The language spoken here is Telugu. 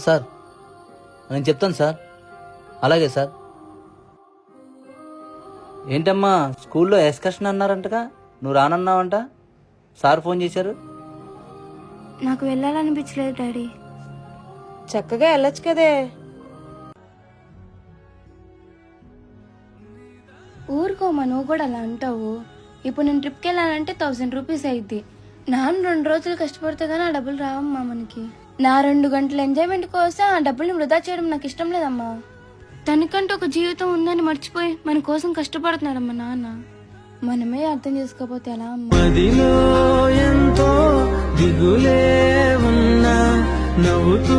సార్ నేను చెప్తాను సార్. అలాగే సార్. ఏంటమ్మా స్కూల్లో ఎక్స్కర్షన్ అన్నారంటగా, నువ్వు రానన్నావంట. సార్ ఫోన్ చేశారు. నాకు వెళ్ళాలనిపించలేదు డాడీ. చక్కగా వెళ్ళొచ్చు కదే. ఊరుకోమా, నువ్వు కూడా అలా అంటావు. ఇప్పుడు నేను ట్రిప్కి వెళ్ళాలంటే 1000 రూపీస్ అయింది. నాన్న 2 రోజులు కష్టపడితే కానీ ఆ డబ్బులు రావమ్మా మనకి. నా 2 గంటల ఎంజాయ్మెంట్ కోసం ఆ డబ్బుల్ని వృధా చేయడం నాకు ఇష్టం లేదమ్మా. తనకంటే ఒక జీవితం ఉందని మర్చిపోయి మన కోసం కష్టపడుతున్నాడమ్మా నాన్న. మనమే అర్థం చేసుకోకపోతే ఎలా అమ్మా? మదిలో ఎంతో దిగులే ఉన్నా నవ్వుతూ